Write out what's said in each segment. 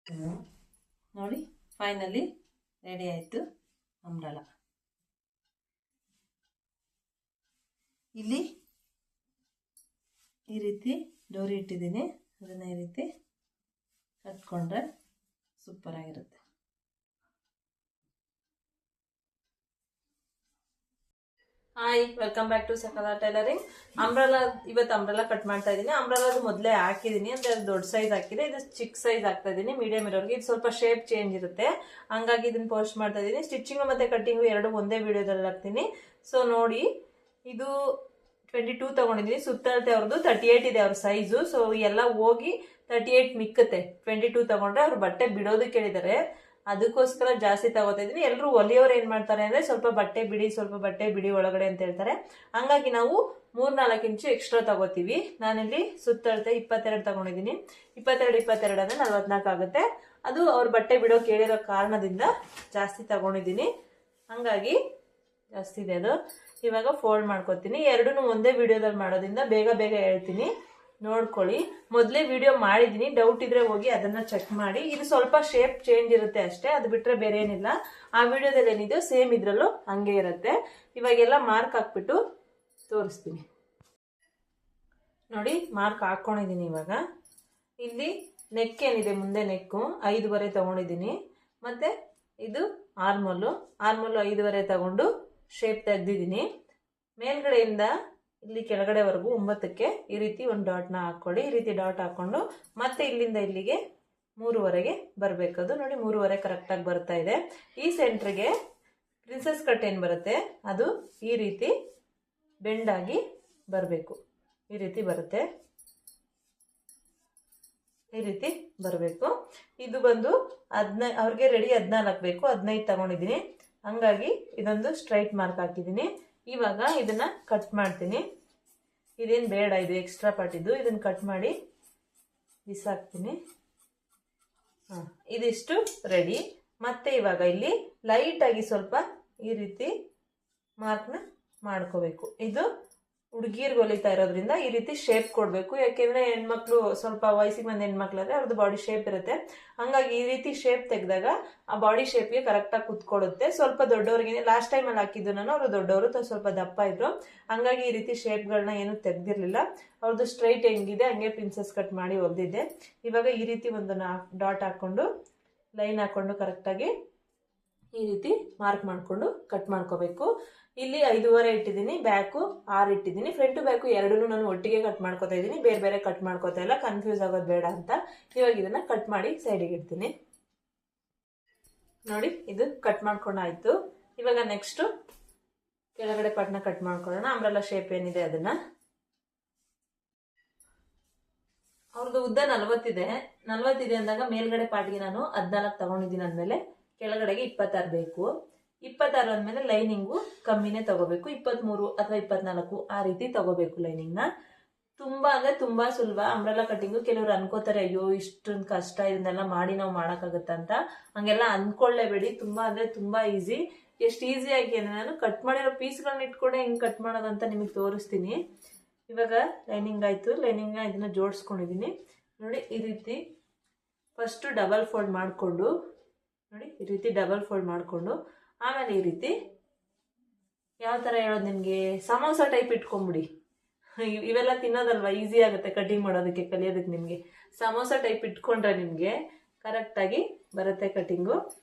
ನೋಡಿ finally ready ಆಯಿತು umbrella. ಇಲ್ಲಿ ಈ ರೀತಿ ಡೋರಿ ಇಟ್ಟಿದ್ದೀನಿ, ಅದನ್ನು ಈ ರೀತಿ ಕಟ್ಕೊಂಡ್ರೆ ಸೂಪರ್ ಆಗಿರುತ್ತೆ. ಹಾಯ್, ವೆಲ್ಕಮ್ ಬ್ಯಾಕ್ ಟು ಸಕಲ ಟೈಲರಿಂಗ್. ಅಂಬ್ರೆಲಾ ಇವತ್ತು ಅಂಬ್ರೆಲಾ ಕಟ್ ಮಾಡ್ತಾ ಇದ್ದೀನಿ. ಅಂಬ್ರೆಲಾದು ಮೊದಲೇ ಹಾಕಿದ್ದೀನಿ, ಅಂದ್ರೆ ಅದು ದೊಡ್ಡ ಸೈಜ್ ಹಾಕಿದೆ, ಇದು ಚಿಕ್ಕ ಸೈಜ್ ಹಾಕ್ತಾ ಇದ್ದೀನಿ ಮೀಡಿಯಂ ಇರೋರಿಗೆ. ಇದು ಸ್ವಲ್ಪ ಶೇಪ್ ಚೇಂಜ್ ಇರುತ್ತೆ, ಹಂಗಾಗಿ ಇದನ್ನ ಪೋಸ್ಟ್ ಮಾಡ್ತಾ ಇದ್ದೀನಿ. ಸ್ಟಿಚಿಂಗ್ ಮತ್ತೆ ಕಟ್ಟಿಂಗು ಎರಡು ಒಂದೇ ವಿಡಿಯೋದಲ್ಲಿ ಹಾಕ್ತೀನಿ. ಸೊ ನೋಡಿ, ಇದು 22 ತಗೊಂಡಿದ್ದೀನಿ. ಸುತ್ತಳತೆ ಅವ್ರದ್ದು 38 ಇದೆ ಅವ್ರ ಸೈಜು. ಸೊ ಎಲ್ಲ ಹೋಗಿ 38 ಮಿಕ್ಕತ್ತೆ. 22 ತಗೊಂಡ್ರೆ ಅವ್ರು ಬಟ್ಟೆ ಬಿಡೋದಕ್ಕೆ ಹೇಳಿದ್ದಾರೆ, ಅದಕ್ಕೋಸ್ಕರ ಜಾಸ್ತಿ ತಗೋತಾ ಇದೀನಿ. ಎಲ್ಲರೂ ಒಲಿಯೋರು ಏನ್ ಮಾಡ್ತಾರೆ ಅಂದ್ರೆ ಸ್ವಲ್ಪ ಬಟ್ಟೆ ಬಿಡಿ ಒಳಗಡೆ ಅಂತ ಹೇಳ್ತಾರೆ. ಹಂಗಾಗಿ ನಾವು 3-4 ಇಂಚು ಎಕ್ಸ್ಟ್ರಾ ತಗೋತೀವಿ. ನಾನಿಲ್ಲಿ ಸುತ್ತಳತೆ 22 ತಗೊಂಡಿದ್ದೀನಿ. 22 ಅಂದ್ರೆ 44 ಆಗುತ್ತೆ. ಅದು ಅವ್ರ ಬಟ್ಟೆ ಬಿಡೋ ಕೇಳಿರೋ ಕಾರಣದಿಂದ ಜಾಸ್ತಿ ತಗೊಂಡಿದ್ದೀನಿ, ಹಂಗಾಗಿ ಜಾಸ್ತಿ ಇದೆ ಅದು. ಇವಾಗ ಫೋಲ್ಡ್ ಮಾಡ್ಕೊತೀನಿ. ಎರಡೂ ಒಂದೇ ವಿಡಿಯೋದಲ್ಲಿ ಮಾಡೋದ್ರಿಂದ ಬೇಗ ಹೇಳ್ತೀನಿ, ನೋಡ್ಕೊಳ್ಳಿ. ಮೊದಲೇ ವಿಡಿಯೋ ಮಾಡಿದ್ದೀನಿ, ಡೌಟ್ ಇದ್ರೆ ಹೋಗಿ ಅದನ್ನ ಚೆಕ್ ಮಾಡಿ. ಇದು ಸ್ವಲ್ಪ ಶೇಪ್ ಚೇಂಜ್ ಇರುತ್ತೆ ಅಷ್ಟೇ, ಅದು ಬಿಟ್ರೆ ಬೇರೆ ಏನಿಲ್ಲ. ಆ ವಿಡಿಯೋದಲ್ಲಿ ಏನಿದೆಯೋ ಸೇಮ್ ಇದ್ರಲ್ಲೂ ಹಂಗೆ ಇರುತ್ತೆ. ಇವಾಗೆಲ್ಲ ಮಾರ್ಕ್ ಹಾಕ್ಬಿಟ್ಟು ತೋರಿಸ್ತೀನಿ. ನೋಡಿ, ಮಾರ್ಕ್ ಹಾಕೊಂಡಿದ್ದೀನಿ. ಇವಾಗ ಇಲ್ಲಿ ನೆಕ್ ಏನಿದೆ, ಮುಂದೆ ನೆಕ್ಕು 5.5 ತಗೊಂಡಿದ್ದೀನಿ. ಮತ್ತೆ ಇದು ಆರ್ಮೋಲು 5.5 ತಗೊಂಡು ಶೇಪ್ ತೆಗ್ದಿದ್ದೀನಿ. ಮೇಲ್ಗಡೆಯಿಂದ ಇಲ್ಲಿ ಕೆಳಗಡೆವರೆಗೂ 9ಕ್ಕೆ ಈ ರೀತಿ ಒಂದು ಡಾಟ್ನ ಹಾಕೊಳ್ಳಿ. ಈ ರೀತಿ ಡಾಟ್ ಹಾಕೊಂಡು ಮತ್ತೆ ಇಲ್ಲಿಂದ ಇಲ್ಲಿಗೆ 3.5ಗೆ ಬರಬೇಕದು. ನೋಡಿ 3.5 ಕರೆಕ್ಟಾಗಿ ಬರ್ತಾ ಇದೆ. ಈ ಸೆಂಟ್ರಿಗೆ ಪ್ರಿನ್ಸೆಸ್ ಕಟ್ ಏನು ಬರುತ್ತೆ ಅದು ಈ ರೀತಿ ಬೆಂಡಾಗಿ ಬರಬೇಕು. ಈ ರೀತಿ ಬರುತ್ತೆ, ಈ ರೀತಿ ಬರಬೇಕು. ಇದು ಬಂದು ಅವ್ರಿಗೆ ರೆಡಿ 14 ಬೇಕು, 15 ತಗೊಂಡಿದ್ದೀನಿ. ಹಂಗಾಗಿ ಇದೊಂದು ಸ್ಟ್ರೈಟ್ ಮಾರ್ಕ್ ಹಾಕಿದ್ದೀನಿ. ಇವಾಗ ಇದನ್ನ ಕಟ್ ಮಾಡ್ತೀನಿ. ಇದೇನು ಬೇಡ, ಇದು ಎಕ್ಸ್ಟ್ರಾ ಪಾರ್ಟ್ ಇದು. ಇದನ್ನ ಕಟ್ ಮಾಡಿ ಬಿಸಾಕ್ತೀನಿ. ಇದಿಷ್ಟು ರೆಡಿ. ಮತ್ತೆ ಇವಾಗ ಇಲ್ಲಿ ಲೈಟ್ ಆಗಿ ಸ್ವಲ್ಪ ಈ ರೀತಿ ಮಾರ್ಕ್ನ ಮಾಡ್ಕೋಬೇಕು. ಇದು ಹುಡುಗಿರ್ಗೆ ಹೊಲಿತಾ ಇರೋದ್ರಿಂದ ಈ ರೀತಿ ಶೇಪ್ ಕೊಡಬೇಕು. ಯಾಕೆಂದ್ರೆ ಹೆಣ್ಮಕ್ಳು ಸ್ವಲ್ಪ ವಯಸ್ಸಿಗೆ ಬಂದ ಹೆಣ್ಮಕ್ಳಾದ್ರೆ ಅವ್ರದ್ದು ಬಾಡಿ ಶೇಪ್ ಇರುತ್ತೆ. ಹಂಗಾಗಿ ಈ ರೀತಿ ಶೇಪ್ ತೆಗೆದಾಗ ಆ ಬಾಡಿ ಶೇಪ್ಗೆ ಕರೆಕ್ಟಾಗಿ ಕುತ್ಕೊಳ್ಳುತ್ತೆ. ಸ್ವಲ್ಪ ದೊಡ್ಡವ್ರಿಗೆ, ಲಾಸ್ಟ್ ಟೈಮಲ್ಲಿ ಹಾಕಿದ್ದು ನಾನು, ಅವರು ದೊಡ್ಡವರು ಸ್ವಲ್ಪ ದಪ್ಪ ಇದ್ರು, ಹಂಗಾಗಿ ಈ ರೀತಿ ಶೇಪ್ಗಳನ್ನ ಏನು ತೆಗ್ದಿರ್ಲಿಲ್ಲ. ಅವ್ರದ್ದು ಸ್ಟ್ರೈಟ್ ಹೆಂಗಿದೆ ಹಂಗೆ ಪ್ರಿನ್ಸೆಸ್ ಕಟ್ ಮಾಡಿ ಹೊಲ್ದಿದ್ದೆ. ಇವಾಗ ಈ ರೀತಿ ಒಂದು ಡಾಟ್ ಹಾಕೊಂಡು ಲೈನ್ ಹಾಕೊಂಡು ಕರೆಕ್ಟಾಗಿ ಈ ರೀತಿ ಮಾರ್ಕ್ ಮಾಡಿಕೊಂಡು ಕಟ್ ಮಾಡ್ಕೋಬೇಕು. ಇಲ್ಲಿ 5.5 ಇಟ್ಟಿದ್ದೀನಿ, ಬ್ಯಾಕು 6 ಇಟ್ಟಿದ್ದೀನಿ. ಫ್ರಂಟ್ ಬ್ಯಾಕು ಎರಡೂ ನಾನು ಒಟ್ಟಿಗೆ ಕಟ್ ಮಾಡ್ಕೋತಾ ಇದ್ದೀನಿ, ಬೇರೆ ಕಟ್ ಮಾಡ್ಕೋತಾ ಇಲ್ಲ, ಕನ್ಫ್ಯೂಸ್ ಆಗೋದು ಬೇಡ ಅಂತ. ಇವಾಗ ಇದನ್ನ ಕಟ್ ಮಾಡಿ ಸೈಡಿಗೆ ಇಡ್ತೀನಿ. ನೋಡಿ, ಇದು ಕಟ್ ಮಾಡ್ಕೊಂಡಾಯ್ತು. ಇವಾಗ ನೆಕ್ಸ್ಟ್ ಕೆಳಗಡೆ ಪಾರ್ಟ್ನ ಕಟ್ ಮಾಡ್ಕೊಳ್ಳೋಣ. ಅಂಬ್ರೆಲಾ ಶೇಪ್ ಏನಿದೆ ಅದನ್ನ. ಅವ್ರದ್ದು ಉದ್ದ 40 ಇದೆ ಅಂದಾಗ ಮೇಲ್ಗಡೆ ಪಾರ್ಟ್ಗೆ ನಾನು 14 ತಗೊಂಡಿದ್ದೀನಿ. ಅಂದ್ಮೇಲೆ ಕೆಳಗಡೆಗೆ 26 ಬೇಕು. 26 ಅಂದ್ಮೇಲೆ ಲೈನಿಂಗು ಕಮ್ಮಿನೇ ತಗೋಬೇಕು. 23 ಅಥವಾ 24 ಆ ರೀತಿ ತಗೋಬೇಕು ಲೈನಿಂಗ್ನ. ತುಂಬಾ ಅಂದ್ರೆ ತುಂಬಾ ಸುಲಭ ಅಂಬ್ರೆಲಾ ಕಟ್ಟಿಂಗು. ಕೆಲವರು ಅನ್ಕೋತಾರೆ, ಅಯ್ಯೋ ಇಷ್ಟೊಂದು ಕಷ್ಟ, ಇದನ್ನೆಲ್ಲ ಮಾಡಿ ನಾವು ಮಾಡೋಕ್ಕಾಗತ್ತಂತ. ಹಂಗೆಲ್ಲ ಅನ್ಕೊಳ್ಳೇಬೇಡಿ. ತುಂಬಾ ಅಂದ್ರೆ ತುಂಬಾ ಈಸಿ. ಎಷ್ಟು ಈಸಿಯಾಗಿ ಅಂದ್ರೆ ನಾನು ಕಟ್ ಮಾಡಿರೋ ಪೀಸ್ಗಳನ್ನ ಇಟ್ಕೊಂಡೆ ಹೆಂಗೆ ಕಟ್ ಮಾಡೋದಂತ ನಿಮಗೆ ತೋರಿಸ್ತೀನಿ. ಇವಾಗ ಲೈನಿಂಗ್ ಆಯ್ತು. ಲೈನಿಂಗ್ನ ಇದನ್ನ ಜೋಡಿಸ್ಕೊಂಡಿದ್ದೀನಿ. ನೋಡಿ, ಈ ರೀತಿ ಫಸ್ಟ್ ಡಬಲ್ ಫೋಲ್ಡ್ ಮಾಡಿಕೊಂಡು, ನೋಡಿ ಈ ರೀತಿ ಡಬಲ್ ಫೋಲ್ಡ್ ಮಾಡಿಕೊಂಡು, ಆಮೇಲೆ ಈ ರೀತಿ ಯಾವ ಥರ ಹೇಳೋದು ನಿಮಗೆ, ಸಮೋಸ ಟೈಪ್ ಇಟ್ಕೊಂಬಿಡಿ. ಇವೆಲ್ಲ ತಿನ್ನೋದಲ್ವಾ, ಈಸಿ ಆಗುತ್ತೆ ಕಟಿಂಗ್ ಮಾಡೋದಕ್ಕೆ, ಕಲಿಯೋದಕ್ಕೆ. ನಿಮಗೆ ಸಮೋಸ ಟೈಪ್ ಇಟ್ಕೊಂಡ್ರೆ ನಿಮಗೆ ಕರೆಕ್ಟಾಗಿ ಬರುತ್ತೆ ಕಟಿಂಗು.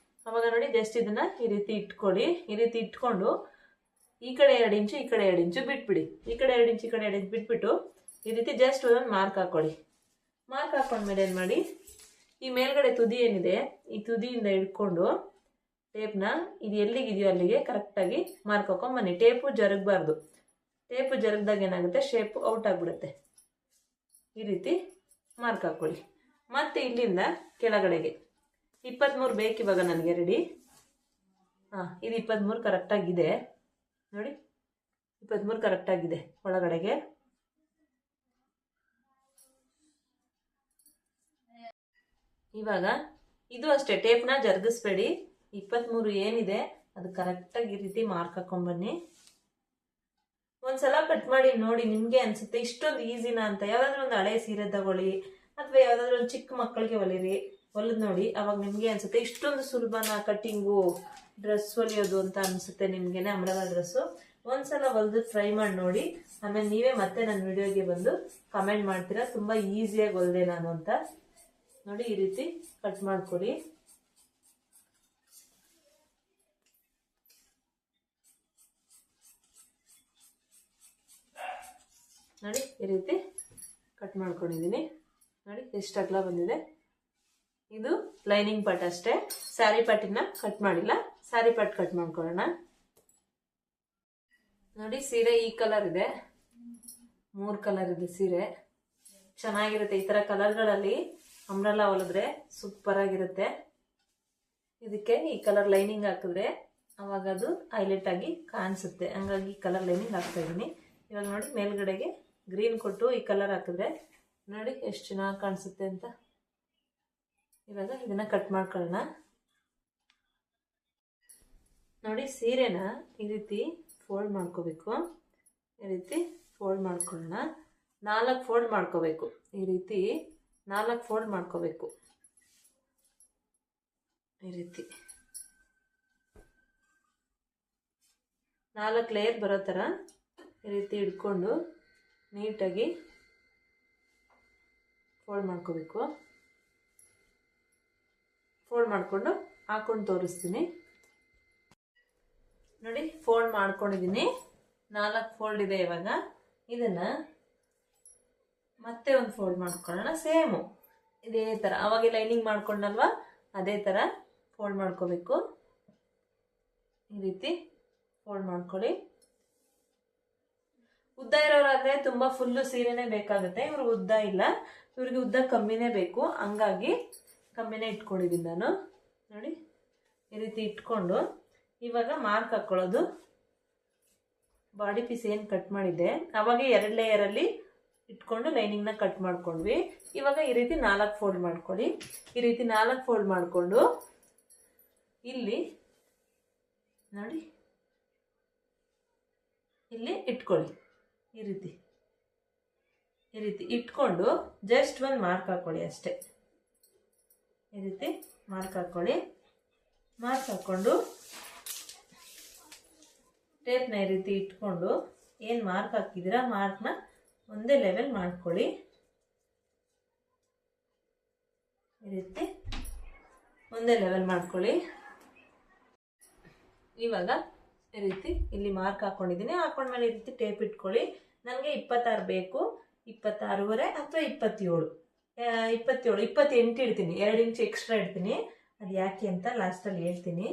ಅವಾಗ ನೋಡಿ, ಜಸ್ಟ್ ಇದನ್ನ ಈ ರೀತಿ ಇಟ್ಕೊಳ್ಳಿ. ಈ ರೀತಿ ಇಟ್ಕೊಂಡು ಈ ಕಡೆ 2 ಇಂಚು, ಈ ಕಡೆ 2 ಇಂಚು ಬಿಟ್ಬಿಡಿ. ಈ ಕಡೆ 2 ಇಂಚು, ಈ ಕಡೆ 2 ಇಂಚು ಬಿಟ್ಬಿಟ್ಟು ಈ ರೀತಿ ಜಸ್ಟ್ ಒಂದೊಂದು ಮಾರ್ಕ್ ಹಾಕೊಳ್ಳಿ. ಮಾರ್ಕ್ ಹಾಕೊಂಡ್ಮೇಲೆ ಏನು ಮಾಡಿ, ಈ ಮೇಲ್ಗಡೆ ತುದಿ ಏನಿದೆ, ಈ ತುದಿಯಿಂದ ಹಿಡ್ಕೊಂಡು ಟೇಪ್ನ ಇದು ಎಲ್ಲಿಗಿದೆಯೋ ಅಲ್ಲಿಗೆ ಕರೆಕ್ಟಾಗಿ ಮಾರ್ಕ್ ಹಾಕೊಂಡ್ ಬನ್ನಿ. ಟೇಪು ಜರುಗಬಾರ್ದು. ಟೇಪು ಜರುಗ್ದಾಗ ಏನಾಗುತ್ತೆ, ಶೇಪ್ ಔಟ್ ಆಗಿಬಿಡುತ್ತೆ. ಈ ರೀತಿ ಮಾರ್ಕ್ ಹಾಕೊಳ್ಳಿ. ಮತ್ತೆ ಇಲ್ಲಿಂದ ಕೆಳಗಡೆಗೆ 23 ಬೇಕು ಇವಾಗ ನನಗೆ ರೆಡಿ. ಇದು 23 ಕರೆಕ್ಟಾಗಿದೆ. ನೋಡಿ, 23 ಕರೆಕ್ಟಾಗಿದೆ ಒಳಗಡೆಗೆ. ಇವಾಗ ಇದು ಅಷ್ಟೇ, ಟೇಪ್ನ ಜರುಗಿಸ್ಬೇಡಿ. 23 ಏನಿದೆ ಅದು ಕರೆಕ್ಟಾಗಿ ಈ ರೀತಿ ಮಾರ್ಕ್ ಹಾಕೊಂಡ್ ಬನ್ನಿ. ಒಂದ್ಸಲ ಕಟ್ ಮಾಡಿ ನೋಡಿ, ನಿಮ್ಗೆ ಅನ್ಸುತ್ತೆ ಇಷ್ಟೊಂದು ಈಸಿನಾ ಅಂತ. ಯಾವ್ದಾದ್ರು ಒಂದು ಹಳೆ ಸೀರೆ ತಗೊಳ್ಳಿ, ಅಥವಾ ಯಾವ್ದಾದ್ರು ಒಂದು ಚಿಕ್ಕ ಮಕ್ಕಳಿಗೆ ಹೊಲಿರಿ, ಹೊಲಿದ್ ನೋಡಿ. ಅವಾಗ ನಿಮ್ಗೆ ಅನ್ಸುತ್ತೆ ಇಷ್ಟೊಂದು ಸುಲಭನ ಕಟ್ಟಿಂಗು, ಡ್ರೆಸ್ ಹೊಲಿಯೋದು ಅಂತ ಅನ್ಸುತ್ತೆ ನಿಮ್ಗೆನೆ ಅಂಬ್ರೆಲಾ ಡ್ರೆಸ್ಸು. ಒಂದ್ಸಲ ಹೊಲಿದು ಟ್ರೈ ಮಾಡಿ ನೋಡಿ. ಆಮೇಲೆ ನೀವೇ ಮತ್ತೆ ನನ್ನ ವಿಡಿಯೋಗೆ ಬಂದು ಕಮೆಂಟ್ ಮಾಡ್ತೀರಾ ತುಂಬಾ ಈಸಿಯಾಗಿ ಹೊಲ್ದೆ ನಾನು ಅಂತ. ನೋಡಿ ಈ ರೀತಿ ಕಟ್ ಮಾಡ್ಕೊಡಿ. ನೋಡಿ ಈ ರೀತಿ ಕಟ್ ಮಾಡ್ಕೊಂಡಿದ್ದೀನಿ. ನೋಡಿ ಎಷ್ಟು ಅಗಲ ಬಂದಿದೆ. ಇದು ಲೈನಿಂಗ್ ಪಾರ್ಟ್ ಅಷ್ಟೇ, ಸ್ಯಾರಿ ಪಾರ್ಟಿನ ಕಟ್ ಮಾಡಿಲ್ಲ. ಸ್ಯಾರಿ ಪಾರ್ಟ್ ಕಟ್ ಮಾಡ್ಕೊಳ್ಳೋಣ. ನೋಡಿ ಸೀರೆ ಈ ಕಲರ್ ಇದೆ, 3 ಕಲರ್ ಇದೆ ಸೀರೆ. ಚೆನ್ನಾಗಿರುತ್ತೆ. ಈ ತರ ಕಲರ್ಗಳಲ್ಲಿ ಅಂಬ್ರೆಲಾ ಹೊಲಿದ್ರೆ ಸೂಪರ್ ಆಗಿರುತ್ತೆ. ಇದಕ್ಕೆ ಈ ಕಲರ್ ಲೈನಿಂಗ್ ಹಾಕಿದ್ರೆ ಅವಾಗ ಅದು ಹೈಲೈಟ್ ಆಗಿ ಕಾಣಿಸುತ್ತೆ. ಹಂಗಾಗಿ ಈ ಕಲರ್ ಲೈನಿಂಗ್ ಹಾಕ್ತಾ ಇದೀನಿ. ಇವಾಗ ನೋಡಿ ಮೇಲ್ಗಡೆಗೆ ಗ್ರೀನ್ ಕೊಟ್ಟು ಈ ಕಲರ್ ಹಾಕಿದ್ರೆ ನೋಡಿ ಎಷ್ಟು ಚೆನ್ನಾಗಿ ಕಾಣಿಸುತ್ತೆ ಅಂತ. ಇವಾಗ ಇದನ್ನ ಕಟ್ ಮಾಡ್ಕೊಳ್ಳೋಣ. ನೋಡಿ ಸೀರೆನ ಈ ರೀತಿ ಫೋಲ್ಡ್ ಮಾಡ್ಕೋಬೇಕು. ಈ ರೀತಿ ಫೋಲ್ಡ್ ಮಾಡ್ಕೊಳ್ಳೋಣ. 4 ಫೋಲ್ಡ್ ಮಾಡ್ಕೋಬೇಕು. ಈ ರೀತಿ 4 ಫೋಲ್ಡ್ ಮಾಡ್ಕೋಬೇಕು. ಈ ರೀತಿ 4 ಲೇಯರ್ ಬರೋ ಥರ ಈ ರೀತಿ ಹಿಡ್ಕೊಂಡು ನೀಟಾಗಿ ಫೋಲ್ಡ್ ಮಾಡ್ಕೋಬೇಕು. ಫೋಲ್ಡ್ ಮಾಡಿಕೊಂಡು ಹಾಕೊಂಡು ತೋರಿಸ್ತೀನಿ. ನೋಡಿ ಫೋಲ್ಡ್ ಮಾಡ್ಕೊಂಡಿದ್ದೀನಿ. 4 ಫೋಲ್ಡ್ ಇದೆ. ಇವಾಗ ಇದನ್ನ ಮತ್ತೆ ಒಂದು ಫೋಲ್ಡ್ ಮಾಡ್ಕೊಳ್ಳೋಣ. ಸೇಮು ಇದೇ ಥರ. ಅವಾಗ ಲೈನಿಂಗ್ ಮಾಡ್ಕೊಂಡಲ್ವಾ ಅದೇ ಥರ ಫೋಲ್ಡ್ ಮಾಡ್ಕೋಬೇಕು. ಈ ರೀತಿ ಫೋಲ್ಡ್ ಮಾಡ್ಕೊಳ್ಳಿ. ಉದ್ದ ಇರೋರಾದ್ರೆ ತುಂಬಾ ಫುಲ್ಲು ಸೀರೆನೇ ಬೇಕಾಗುತ್ತೆ. ಇವ್ರಿಗೆ ಉದ್ದ ಇಲ್ಲ, ಇವ್ರಿಗೆ ಉದ್ದ ಕಮ್ಮಿನೇ ಬೇಕು. ಹಂಗಾಗಿ ಕಮ್ಮಿನೇ ಇಟ್ಕೊಂಡಿದ್ದೀನಿ ನಾನು. ನೋಡಿ ಈ ರೀತಿ ಇಟ್ಕೊಂಡು ಇವಾಗ ಮಾರ್ಕ್ ಹಾಕೊಳ್ಳೋದು. ಬಾಡಿ ಪೀಸ್ ಏನು ಕಟ್ ಮಾಡಿದ್ದೆ ಅವಾಗ 2 ಲೇಯರಲ್ಲಿ ಇಟ್ಕೊಂಡು ಲೈನಿಂಗ್ನ ಕಟ್ ಮಾಡ್ಕೊಂಡ್ವಿ. ಇವಾಗ ಈ ರೀತಿ 4 ಫೋಲ್ಡ್ ಮಾಡ್ಕೊಳ್ಳಿ. ಈ ರೀತಿ 4 ಫೋಲ್ಡ್ ಮಾಡಿಕೊಂಡು ಇಲ್ಲಿ ನೋಡಿ ಇಲ್ಲಿ ಇಟ್ಕೊಳ್ಳಿ. ಈ ರೀತಿ ಇಟ್ಕೊಂಡು ಜಸ್ಟ್ ಒಂದು ಮಾರ್ಕ್ ಹಾಕೊಳ್ಳಿ ಅಷ್ಟೇ. ಈ ರೀತಿ ಮಾರ್ಕ್ ಹಾಕೊಳ್ಳಿ. ಮಾರ್ಕ್ ಹಾಕೊಂಡು ಟೇಪ್ನ ಈ ರೀತಿ ಇಟ್ಕೊಂಡು ಏನು ಮಾರ್ಕ್ ಹಾಕಿದ್ದೀರಾ ಮಾರ್ಕ್ನ ಒಂದೇ ಲೆವೆಲ್ ಮಾಡ್ಕೊಳ್ಳಿ. ಈ ರೀತಿ ಒಂದೇ ಲೆವೆಲ್ ಮಾಡ್ಕೊಳ್ಳಿ. ಇವಾಗ ಈ ರೀತಿ ಇಲ್ಲಿ ಮಾರ್ಕ್ ಹಾಕೊಂಡಿದ್ದೀನಿ. ಹಾಕೊಂಡ್ಮೇಲೆ ಈ ರೀತಿ ಟೇಪ್ ಇಟ್ಕೊಳ್ಳಿ. ನನಗೆ 26 ಬೇಕು, 26.5 ಅಥವಾ 27, 28 ಇಡ್ತೀನಿ. 2 ಇಂಚ್ ಎಕ್ಸ್ಟ್ರಾ ಇಡ್ತೀನಿ. ಅದು ಯಾಕೆ ಅಂತ ಲಾಸ್ಟಲ್ಲಿ ಹೇಳ್ತೀನಿ.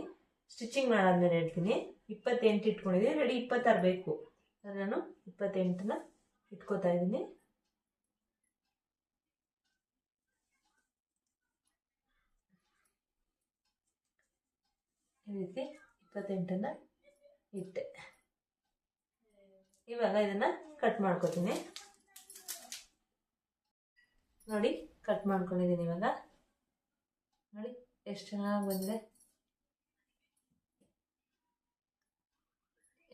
ಸ್ಟಿಚಿಂಗ್ ಮಾಡಾದ್ಮೇಲೆ ಹೇಳ್ತೀನಿ. 28 ಇಟ್ಕೊಂಡಿದ್ದೀನಿ. ರೆಡಿ 26 ಬೇಕು. ನಾನು 28ನ ಇಟ್ಕೋತಾ ಇದ್ದೀನಿ. ಈ ರೀತಿ 28ನ ಇಟ್ಟೆ. ಇವಾಗ ಇದನ್ನ ಕಟ್ ಮಾಡ್ಕೋತೀನಿ. ನೋಡಿ ಕಟ್ ಮಾಡ್ಕೊಂಡಿದ್ದೀನಿ. ಇವಾಗ ನೋಡಿ ಎಷ್ಟು ಚೆನ್ನಾಗಿ ಬಂದಿದೆ.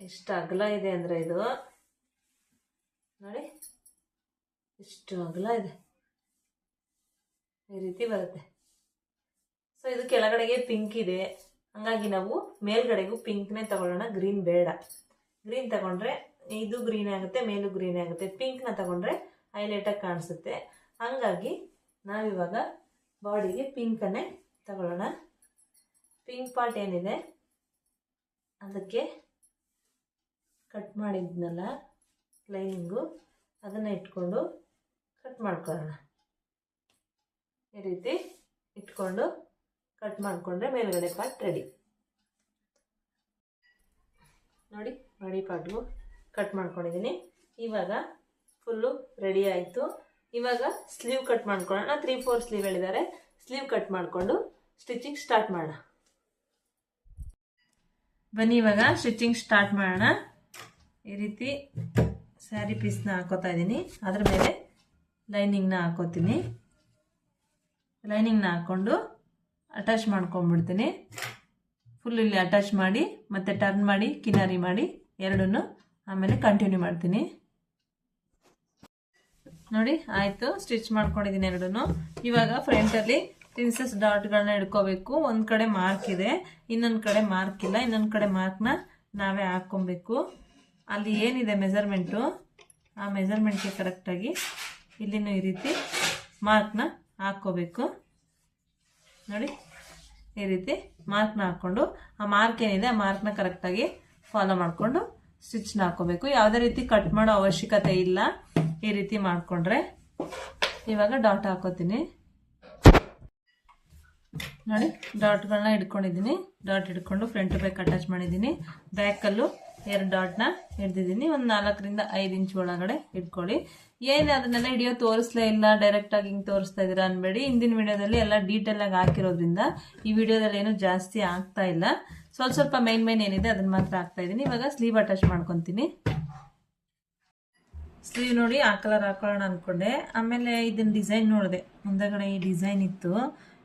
ಎಷ್ಟು ಅಗಲ ಇದೆ ಅಂದರೆ ಇದು ನೋಡಿ ಎಷ್ಟು ಅಗಲ ಇದೆ. ಈ ರೀತಿ ಬರುತ್ತೆ. ಸೊ ಇದು ಕೆಳಗಡೆಗೆ ಪಿಂಕ್ ಇದೆ, ಹಂಗಾಗಿ ನಾವು ಮೇಲ್ಗಡೆಗೂ ಪಿಂಕ್ನೇ ತಗೊಳ್ಳೋಣ. ಗ್ರೀನ್ ಬೇಡ. ಗ್ರೀನ್ ತಗೊಂಡ್ರೆ ಇದು ಗ್ರೀನ್ ಆಗುತ್ತೆ, ಮೇಲೂ ಗ್ರೀನ್ ಆಗುತ್ತೆ. ಪಿಂಕ್ನ ತಗೊಂಡ್ರೆ ಹೈಲೈಟಾಗಿ ಕಾಣಿಸುತ್ತೆ. ಹಂಗಾಗಿ ನಾವಿವಾಗ ಬಾಡಿಗೆ ಪಿಂಕನ್ನೇ ತಗೊಳ್ಳೋಣ. ಪಿಂಕ್ ಪಾರ್ಟ್ ಏನಿದೆ ಅದಕ್ಕೆ ಕಟ್ ಮಾಡಿದ್ನಲ್ಲ ಲೈನಿಂಗು, ಅದನ್ನು ಇಟ್ಕೊಂಡು ಕಟ್ ಮಾಡ್ಕೊಳ್ಳೋಣ. ಈ ರೀತಿ ಇಟ್ಕೊಂಡು ಕಟ್ ಮಾಡಿಕೊಂಡ್ರೆ ಮೇಲ್ಗಡೆ ಪಾರ್ಟ್ ರೆಡಿ. ನೋಡಿ ಬಾಡಿ ಪಾರ್ಟ್ಗೂ ಕಟ್ ಮಾಡ್ಕೊಂಡಿದ್ದೀನಿ. ಇವಾಗ ಫುಲ್ಲು ರೆಡಿ ಆಯಿತು. ಇವಾಗ ಸ್ಲೀವ್ ಕಟ್ ಮಾಡ್ಕೊಳ್ಳೋಣ. 3/4 ಸ್ಲೀವ್ ಹೇಳಿದ್ದಾರೆ. ಸ್ಲೀವ್ ಕಟ್ ಮಾಡಿಕೊಂಡು ಸ್ಟಿಚಿಂಗ್ ಸ್ಟಾರ್ಟ್ ಮಾಡೋಣ. ಬನ್ನಿ ಇವಾಗ ಸ್ಟಿಚಿಂಗ್ ಸ್ಟಾರ್ಟ್ ಮಾಡೋಣ. ಈ ರೀತಿ ಸ್ಯಾರಿ ಪೀಸ್ನ ಹಾಕೋತಾ ಇದ್ದೀನಿ. ಅದ್ರ ಮೇಲೆ ಲೈನಿಂಗ್ನ ಹಾಕೋತೀನಿ. ಲೈನಿಂಗ್ನ ಹಾಕ್ಕೊಂಡು ಅಟ್ಯಾಚ್ ಮಾಡ್ಕೊಂಡ್ಬಿಡ್ತೀನಿ. ಫುಲ್ ಇಲ್ಲಿ ಅಟ್ಯಾಚ್ ಮಾಡಿ ಮತ್ತೆ ಟರ್ನ್ ಮಾಡಿ ಕಿನಾರಿ ಮಾಡಿ ಎರಡನ್ನು ಆಮೇಲೆ ಕಂಟಿನ್ಯೂ ಮಾಡ್ತೀನಿ. ನೋಡಿ ಆಯಿತು, ಸ್ಟಿಚ್ ಮಾಡ್ಕೊಂಡಿದ್ದೀನಿ ಎರಡನ್ನು. ಇವಾಗ ಫ್ರಂಟಲ್ಲಿ ಪ್ರಿನ್ಸೆಸ್ ಡಾಟ್ಗಳನ್ನ ಹಿಡ್ಕೋಬೇಕು. ಒಂದು ಕಡೆ ಮಾರ್ಕ್ ಇದೆ, ಇನ್ನೊಂದು ಕಡೆ ಮಾರ್ಕ್ ಇಲ್ಲ. ಇನ್ನೊಂದು ಕಡೆ ಮಾರ್ಕ್ನ ನಾವೇ ಹಾಕ್ಕೊಬೇಕು. ಅಲ್ಲಿ ಏನಿದೆ ಮೆಜರ್ಮೆಂಟು, ಆ ಮೆಜರ್ಮೆಂಟ್ಗೆ ಕರೆಕ್ಟಾಗಿ ಇಲ್ಲಿನೂ ಈ ರೀತಿ ಮಾರ್ಕ್ನ ಹಾಕ್ಕೋಬೇಕು. ನೋಡಿ, ಈ ರೀತಿ ಮಾರ್ಕ್ನ ಹಾಕ್ಕೊಂಡು ಆ ಮಾರ್ಕ್ ಏನಿದೆ ಆ ಮಾರ್ಕ್ನ ಕರೆಕ್ಟಾಗಿ ಫಾಲೋ ಮಾಡಿಕೊಂಡು ಸ್ಟಿಚ್ನ ಹಾಕ್ಕೋಬೇಕು. ಯಾವುದೇ ರೀತಿ ಕಟ್ ಮಾಡೋ ಅವಶ್ಯಕತೆ ಇಲ್ಲ, ಈ ರೀತಿ ಮಾಡಿಕೊಂಡ್ರೆ. ಇವಾಗ ಡಾಟ್ ಹಾಕೋತೀನಿ. ನೋಡಿ, ಡಾಟ್ಗಳನ್ನ ಹಿಡ್ಕೊಂಡಿದ್ದೀನಿ. ಡಾಟ್ ಹಿಡ್ಕೊಂಡು ಫ್ರಂಟ್ ಬ್ಯಾಕ್ ಅಟ್ಯಾಚ್ ಮಾಡಿದ್ದೀನಿ. ಬ್ಯಾಕಲ್ಲೂ 2 ಡಾಟ್ನ ಹಿಡ್ದಿದ್ದೀನಿ. ಒಂದು 4 ರಿಂದ 5 ಇಂಚ್ ಒಳಗಡೆ ಇಟ್ಕೊಳ್ಳಿ. ಏನು ಅದನ್ನೆಲ್ಲ ಹಿಡಿಯೋ ತೋರಿಸ್ಲೇ ಇಲ್ಲ, ಡೈರೆಕ್ಟಾಗಿ ಹಿಂಗೆ ತೋರಿಸ್ತಾ ಇದ್ದೀರಾ ಅನ್ಬೇಡಿ. ಹಿಂದಿನ ವಿಡಿಯೋದಲ್ಲಿ ಎಲ್ಲ ಡೀಟೇಲಾಗಿ ಹಾಕಿರೋದ್ರಿಂದ ಈ ವಿಡಿಯೋದಲ್ಲಿ ಏನು ಜಾಸ್ತಿ ಆಗ್ತಾ ಇಲ್ಲ. ಸ್ವಲ್ಪ ಮೈನ್ ಏನಿದೆ ಅದನ್ನ ಮಾತ್ರ ಹಾಕ್ತಾ ಇದ್ದೀನಿ. ಇವಾಗ ಸ್ಲೀವ್ ಅಟ್ಯಾಚ್ ಮಾಡ್ಕೊತೀನಿ. ಸ್ಲೀವ್ ನೋಡಿ ಆ ಕಲರ್ ಹಾಕೊಳ್ಳೋಣ ಅಂದ್ಕೊಂಡೆ, ಆಮೇಲೆ ಇದನ್ನ ಡಿಸೈನ್ ನೋಡಿದೆ. ಮುಂದಗಡೆ ಈ ಡಿಸೈನ್ ಇತ್ತು.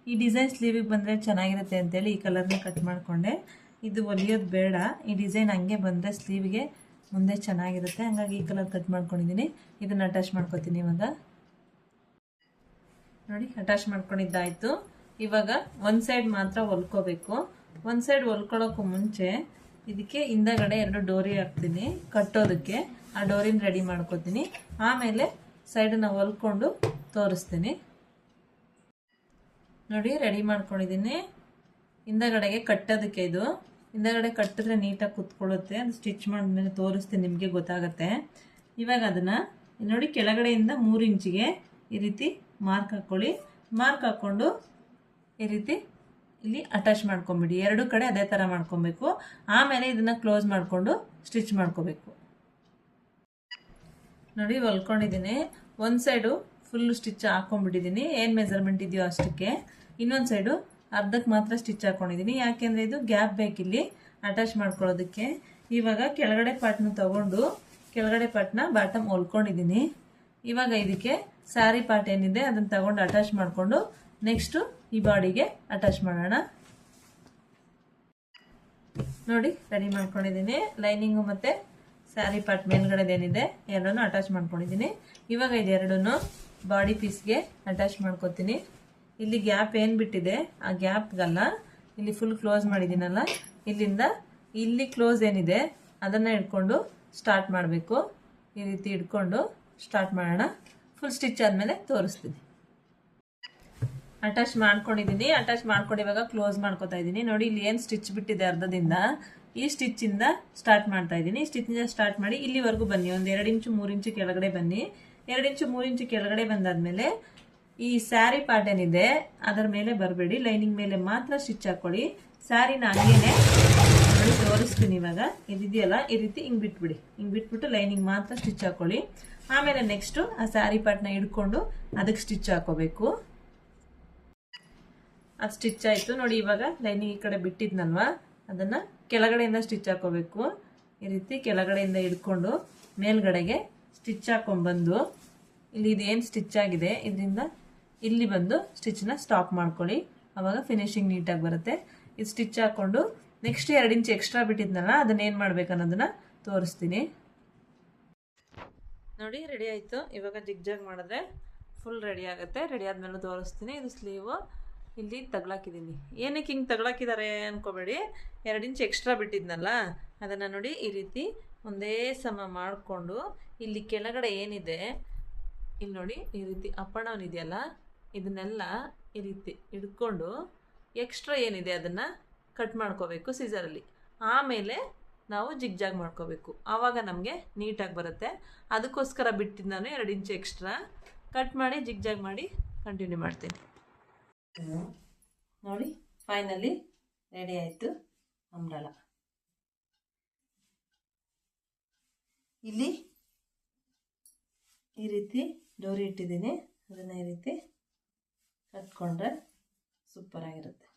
ಈ ಡಿಸೈನ್ ಸ್ಲೀವಿಗೆ ಬಂದರೆ ಚೆನ್ನಾಗಿರುತ್ತೆ ಅಂತೇಳಿ ಈ ಕಲರ್ನ ಕಟ್ ಮಾಡಿಕೊಂಡೆ. ಇದು ಹೊಲಿಯೋದು ಬೇಡ, ಈ ಡಿಸೈನ್ ಹಂಗೆ ಬಂದರೆ ಸ್ಲೀವ್ಗೆ ಮುಂದೆ ಚೆನ್ನಾಗಿರುತ್ತೆ. ಹಂಗಾಗಿ ಈ ಕಲರ್ ಕಟ್ ಮಾಡ್ಕೊಂಡಿದ್ದೀನಿ. ಇದನ್ನು ಅಟ್ಯಾಚ್ ಮಾಡ್ಕೊತೀನಿ. ಇವಾಗ ನೋಡಿ, ಅಟ್ಯಾಚ್ ಮಾಡ್ಕೊಂಡಿದ್ದಾಯಿತು. ಇವಾಗ ಒಂದು ಸೈಡ್ ಮಾತ್ರ ಹೊಲ್ಕೋಬೇಕು. ಒಂದು ಸೈಡ್ ಹೊಲ್ಕೊಳ್ಳೋಕ್ಕೂ ಮುಂಚೆ ಇದಕ್ಕೆ ಹಿಂದಗಡೆ 2 ಡೋರಿ ಹಾಕ್ತೀನಿ ಕಟ್ಟೋದಕ್ಕೆ. ಆ ಡೋರಿನ ರೆಡಿ ಮಾಡ್ಕೋತೀನಿ. ಆಮೇಲೆ ಸೈಡನ್ನ ಹೊಲ್ಕೊಂಡು ತೋರಿಸ್ತೀನಿ. ನೋಡಿ, ರೆಡಿ ಮಾಡ್ಕೊಂಡಿದ್ದೀನಿ. ಹಿಂದಗಡೆಗೆ ಕಟ್ಟೋದಕ್ಕೆ ಇದು ಹಿಂದಗಡೆ ಕಟ್ಟಿದ್ರೆ ನೀಟಾಗಿ ಕುತ್ಕೊಳ್ಳುತ್ತೆ. ಅದು ಸ್ಟಿಚ್ ಮಾಡಿದ್ಮೇಲೆ ತೋರಿಸ್ತೀನಿ, ನಿಮಗೆ ಗೊತ್ತಾಗುತ್ತೆ. ಇವಾಗ ಅದನ್ನು ನೋಡಿ ಕೆಳಗಡೆಯಿಂದ 3 ಇಂಚಿಗೆ ಈ ರೀತಿ ಮಾರ್ಕ್ ಹಾಕ್ಕೊಳ್ಳಿ. ಮಾರ್ಕ್ ಹಾಕ್ಕೊಂಡು ಈ ರೀತಿ ಇಲ್ಲಿ ಅಟ್ಯಾಚ್ ಮಾಡ್ಕೊಂಬಿಡಿ. 2 ಕಡೆ ಅದೇ ಥರ ಮಾಡ್ಕೊಬೇಕು. ಆಮೇಲೆ ಇದನ್ನು ಕ್ಲೋಸ್ ಮಾಡಿಕೊಂಡು ಸ್ಟಿಚ್ ಮಾಡ್ಕೋಬೇಕು. ನೋಡಿ, ಹೊಲ್ಕೊಂಡಿದ್ದೀನಿ. ಒಂದು ಸೈಡು ಫುಲ್ಲು ಸ್ಟಿಚ್ ಹಾಕ್ಕೊಂಡ್ಬಿಟ್ಟಿದ್ದೀನಿ, ಏನು ಮೆಜರ್ಮೆಂಟ್ ಇದೆಯೋ ಅಷ್ಟಕ್ಕೆ. ಇನ್ನೊಂದು ಸೈಡು ಅರ್ಧಕ್ಕೆ ಮಾತ್ರ ಸ್ಟಿಚ್ ಹಾಕ್ಕೊಂಡಿದ್ದೀನಿ. ಯಾಕೆಂದರೆ ಇದು ಗ್ಯಾಪ್ ಬೇಕಿಲ್ಲಿ ಅಟ್ಯಾಚ್ ಮಾಡ್ಕೊಳ್ಳೋದಕ್ಕೆ. ಇವಾಗ ಕೆಳಗಡೆ ಪಾರ್ಟ್ನ ತಗೊಂಡು ಕೆಳಗಡೆ ಪಾರ್ಟ್ನ ಬಾಟಮ್ ಹೊಲ್ಕೊಂಡಿದ್ದೀನಿ. ಇವಾಗ ಇದಕ್ಕೆ ಸ್ಯಾರಿ ಪಾರ್ಟ್ ಏನಿದೆ ಅದನ್ನು ತಗೊಂಡು ಅಟ್ಯಾಚ್ ಮಾಡಿಕೊಂಡು ನೆಕ್ಸ್ಟು ಈ ಬಾಡಿಗೆ ಅಟ್ಯಾಚ್ ಮಾಡೋಣ. ನೋಡಿ, ರೆಡಿ ಮಾಡ್ಕೊಂಡಿದ್ದೀನಿ. ಲೈನಿಂಗು ಮತ್ತು ಸ್ಯಾರಿ ಪಾರ್ಟ್ ಮೇಲ್ಗಡೆದೇನಿದೆ ಎರಡನ್ನೂ ಅಟ್ಯಾಚ್ ಮಾಡ್ಕೊಂಡಿದ್ದೀನಿ. ಇವಾಗ ಇದೆರಡನ್ನು ಬಾಡಿ ಪೀಸ್ಗೆ ಅಟ್ಯಾಚ್ ಮಾಡ್ಕೊತೀನಿ. ಇಲ್ಲಿ ಗ್ಯಾಪ್ ಏನು ಬಿಟ್ಟಿದೆ ಆ ಗ್ಯಾಪ್ಗಲ್ಲ, ಇಲ್ಲಿ ಫುಲ್ ಕ್ಲೋಸ್ ಮಾಡಿದ್ದೀನಲ್ಲ, ಇಲ್ಲಿಂದ ಇಲ್ಲಿ ಕ್ಲೋಸ್ ಏನಿದೆ ಅದನ್ನು ಹಿಡ್ಕೊಂಡು ಸ್ಟಾರ್ಟ್ ಮಾಡಬೇಕು. ಈ ರೀತಿ ಹಿಡ್ಕೊಂಡು ಸ್ಟಾರ್ಟ್ ಮಾಡೋಣ. ಫುಲ್ ಸ್ಟಿಚ್ ಆದಮೇಲೆ ತೋರಿಸ್ತೀನಿ. ಅಟ್ಯಾಚ್ ಮಾಡ್ಕೊಂಡಿದ್ದೀನಿ. ಅಟ್ಯಾಚ್ ಮಾಡ್ಕೊಂಡು ಇವಾಗ ಕ್ಲೋಸ್ ಮಾಡ್ಕೊತಾ ಇದ್ದೀನಿ. ನೋಡಿ, ಇಲ್ಲಿ ಏನು ಸ್ಟಿಚ್ ಬಿಟ್ಟಿದೆ ಅರ್ಧದಿಂದ, ಈ ಸ್ಟಿಚ್ಚಿಂದ ಸ್ಟಾರ್ಟ್ ಮಾಡ್ತಾ ಇದ್ದೀನಿ. ಸ್ಟಿಚ್ನಿಂದ ಸ್ಟಾರ್ಟ್ ಮಾಡಿ ಇಲ್ಲಿವರೆಗೂ ಬನ್ನಿ. ಒಂದು 2 ಇಂಚು 3 ಇಂಚು ಕೆಳಗಡೆ ಬನ್ನಿ. 2 ಇಂಚು 3 ಇಂಚು ಕೆಳಗಡೆ ಬಂದಾದ್ಮೇಲೆ ಈ ಸ್ಯಾರಿ ಪಾರ್ಟ್ ಏನಿದೆ ಅದರ ಮೇಲೆ ಬರಬೇಡಿ, ಲೈನಿಂಗ್ ಮೇಲೆ ಮಾತ್ರ ಸ್ಟಿಚ್ ಹಾಕೊಳ್ಳಿ. ಸ್ಯಾರಿನ ಹಂಗೇನೆ ನೋಡಿ ತೋರಿಸ್ತೀನಿ. ಇವಾಗ ಇದಿದೆಯಲ್ಲ, ಈ ರೀತಿ ಹಿಂಗೆ ಬಿಟ್ಬಿಡಿ. ಹಿಂಗೆ ಬಿಟ್ಬಿಟ್ಟು ಲೈನಿಂಗ್ ಮಾತ್ರ ಸ್ಟಿಚ್ ಹಾಕೊಳ್ಳಿ. ಆಮೇಲೆ ನೆಕ್ಸ್ಟು ಆ ಸ್ಯಾರಿ ಪಾರ್ಟ್ನ ಹಿಡ್ಕೊಂಡು ಅದಕ್ಕೆ ಸ್ಟಿಚ್ ಹಾಕೋಬೇಕು. ಅದು ಸ್ಟಿಚ್ ಆಯಿತು ನೋಡಿ. ಇವಾಗ ಲೈನಿಂಗ್ ಈ ಕಡೆ ಬಿಟ್ಟಿದ್ನಲ್ವಾ, ಅದನ್ನು ಕೆಳಗಡೆಯಿಂದ ಸ್ಟಿಚ್ ಹಾಕೋಬೇಕು. ಈ ರೀತಿ ಕೆಳಗಡೆಯಿಂದ ಹಿಡ್ಕೊಂಡು ಮೇಲ್ಗಡೆಗೆ ಸ್ಟಿಚ್ ಹಾಕೊಂಡ್ಬಂದು ಇಲ್ಲಿ ಇದೇನು ಸ್ಟಿಚ್ ಆಗಿದೆ ಇದರಿಂದ ಇಲ್ಲಿ ಬಂದು ಸ್ಟಿಚ್ನ ಸ್ಟಾಪ್ ಮಾಡ್ಕೊಳ್ಳಿ. ಆವಾಗ ಫಿನಿಶಿಂಗ್ ನೀಟಾಗಿ ಬರುತ್ತೆ. ಇದು ಸ್ಟಿಚ್ ಹಾಕ್ಕೊಂಡು ನೆಕ್ಸ್ಟ್ 2 ಇಂಚ್ ಎಕ್ಸ್ಟ್ರಾ ಬಿಟ್ಟಿದ್ನಲ್ಲ ಅದನ್ನೇನು ಮಾಡ್ಬೇಕು ಅನ್ನೋದನ್ನು ತೋರಿಸ್ತೀನಿ. ನೋಡಿ, ರೆಡಿ ಆಯಿತು. ಇವಾಗ ಜಿಗ್ಜಾಗ್ ಮಾಡಿದ್ರೆ ಫುಲ್ ರೆಡಿ ಆಗುತ್ತೆ. ರೆಡಿ ಆದಮೇಲೆ ತೋರಿಸ್ತೀನಿ. ಇದು ಸ್ಲೀವು ಇಲ್ಲಿ ತಗ್ಲಾಕಿದ್ದೀನಿ. ಏನಕ್ಕೆ ಹಿಂಗೆ ತಗ್ಲಾಕಿದ್ದಾರೆ ಅನ್ಕೋಬೇಡಿ, 2 ಇಂಚ್ ಎಕ್ಸ್ಟ್ರಾ ಬಿಟ್ಟಿದ್ನಲ್ಲ ಅದನ್ನು ನೋಡಿ ಈ ರೀತಿ ಒಂದೇ ಸಮ ಮಾಡಿಕೊಂಡು ಇಲ್ಲಿ ಕೆಳಗಡೆ ಏನಿದೆ ಇಲ್ಲಿ ನೋಡಿ ಈ ರೀತಿ ಅಪ್ಪಣವನ್ ಇದೆಯಲ್ಲ ಇದನ್ನೆಲ್ಲ ಈ ರೀತಿ ಹಿಡ್ಕೊಂಡು ಎಕ್ಸ್ಟ್ರಾ ಏನಿದೆ ಅದನ್ನು ಕಟ್ ಮಾಡ್ಕೋಬೇಕು ಸಿಸರಲ್ಲಿ. ಆಮೇಲೆ ನಾವು ಜಿಗ್ಜಾಗ್ ಮಾಡ್ಕೋಬೇಕು. ಆವಾಗ ನಮಗೆ ನೀಟಾಗಿ ಬರುತ್ತೆ. ಅದಕ್ಕೋಸ್ಕರ ಬಿಟ್ಟಿದ್ದು ನಾನು 2 ಇಂಚ್ ಎಕ್ಸ್ಟ್ರಾ ಕಟ್ ಮಾಡಿ ಜಿಗ್ಜಾಗ್ ಮಾಡಿ ಕಂಟಿನ್ಯೂ ಮಾಡ್ತೀನಿ. ನೋಡಿ, ಫೈನಲಿ ರೆಡಿ ಆಯಿತು ಅಂಬ್ರೆಲ. ಇಲ್ಲಿ ಈ ರೀತಿ ಡೋರಿ ಇಟ್ಟಿದ್ದೀನಿ, ಅದನ್ನು ಈ ರೀತಿ ಕಟ್ಕೊಂಡ್ರೆ ಸೂಪರಾಗಿರುತ್ತೆ.